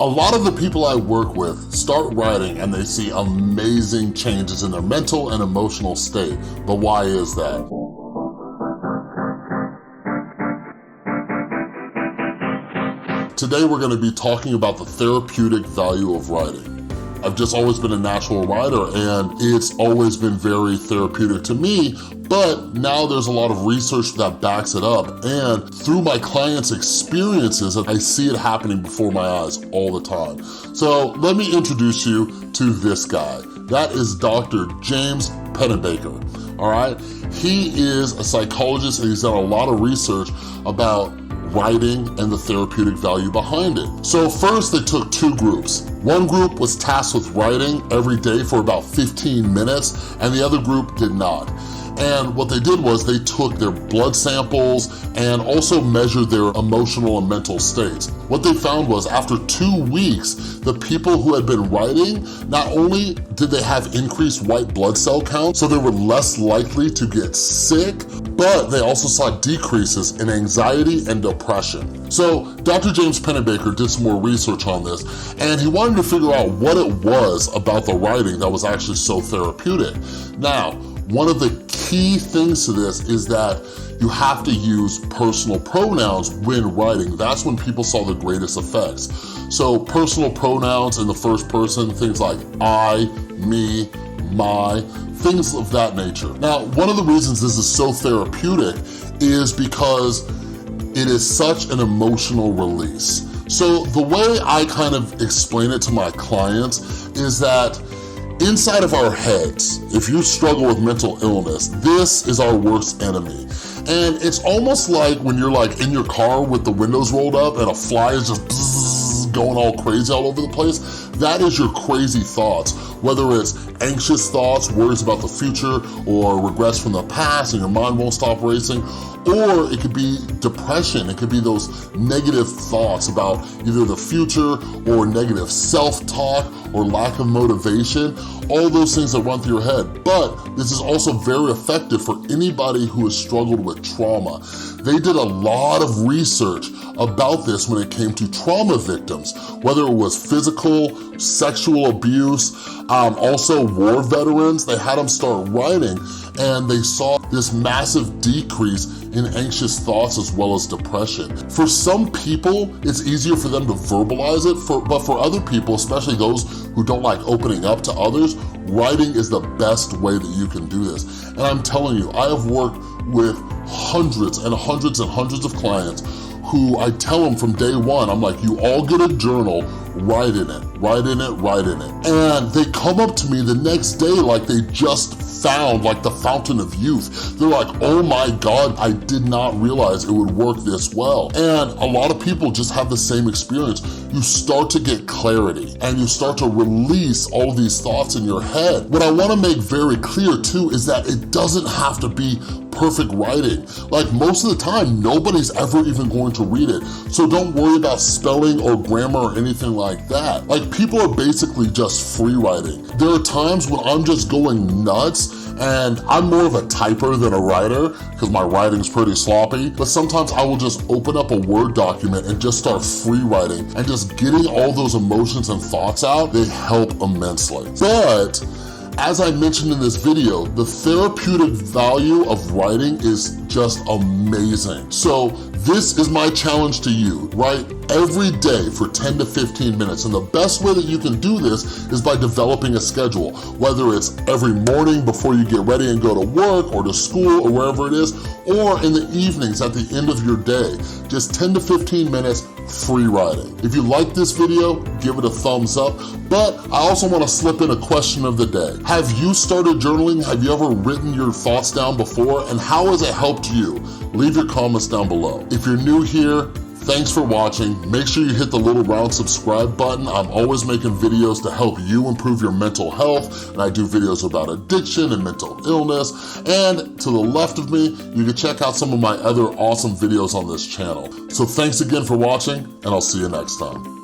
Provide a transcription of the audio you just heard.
A lot of the people I work with start writing and they see amazing changes in their mental and emotional state. But why is that? Today we're going to be talking about the therapeutic value of writing. I've just always been a natural writer and it's always been very therapeutic to me, but now there's a lot of research that backs it up, and through my clients' experiences, I see it happening before my eyes all the time. So let me introduce you to this guy. That is Dr. James Pennebaker, all right? He is a psychologist and he's done a lot of research about writing and the therapeutic value behind it. So first they took two groups. One group was tasked with writing every day for about 15 minutes and the other group did not. And what they did was they took their blood samples and also measured their emotional and mental states. What they found was after 2 weeks, the people who had been writing, not only did they have increased white blood cell count, so they were less likely to get sick, but they also saw decreases in anxiety and depression. So Dr. James Pennebaker did some more research on this, and he wanted to figure out what it was about the writing that was actually so therapeutic. Now, one of the key things to this is that you have to use personal pronouns when writing. That's when people saw the greatest effects. So personal pronouns in the first person, things like I, me, my, things of that nature. Now, one of the reasons this is so therapeutic is because it is such an emotional release. So the way I kind of explain it to my clients is that inside of our heads, if you struggle with mental illness, this is our worst enemy. And it's almost like when you're like in your car with the windows rolled up and a fly is just bzzz, going all crazy all over the place. That is your crazy thoughts, whether it's anxious thoughts, worries about the future, or regrets from the past and your mind won't stop racing, or it could be depression. It could be those negative thoughts about either the future or negative self-talk or lack of motivation, all those things that run through your head. But this is also very effective for anybody who has struggled with trauma. They did a lot of research about this when it came to trauma victims, whether it was physical, sexual abuse, also war veterans. They had them start writing and they saw this massive decrease in anxious thoughts as well as depression. For some people, it's easier for them to verbalize it, but for other people, especially those who don't like opening up to others, writing is the best way that you can do this. And I'm telling you, I have worked with hundreds and hundreds and hundreds of clients who I tell them from day one, I'm like, you all get a journal, write in it, write in it, write in it. And they come up to me the next day like they just found like the fountain of youth. They're like, oh my God, I did not realize it would work this well. And a lot of people just have the same experience. You start to get clarity and you start to release all these thoughts in your head. What I wanna make very clear too is that it doesn't have to be perfect writing. Like most of the time, nobody's ever even going to read it. So don't worry about spelling or grammar or anything like that. Like people are basically just free writing. There are times when I'm just going nuts and I'm more of a typer than a writer because my writing's pretty sloppy, but sometimes I will just open up a Word document and just start free writing and just getting all those emotions and thoughts out, they help immensely. But as I mentioned in this video, the therapeutic value of writing is just amazing. So this is my challenge to you. Write every day for 10 to 15 minutes. And the best way that you can do this is by developing a schedule, whether it's every morning before you get ready and go to work or to school or wherever it is, or in the evenings at the end of your day. Just 10 to 15 minutes free writing. If you like this video, give it a thumbs up. But I also want to slip in a question of the day. Have you started journaling? Have you ever written your thoughts down before? And how has it helped you? Leave your comments down below. If you're new here, thanks for watching. Make sure you hit the little round subscribe button. I'm always making videos to help you improve your mental health, and I do videos about addiction and mental illness. And to the left of me, you can check out some of my other awesome videos on this channel. So thanks again for watching, and I'll see you next time.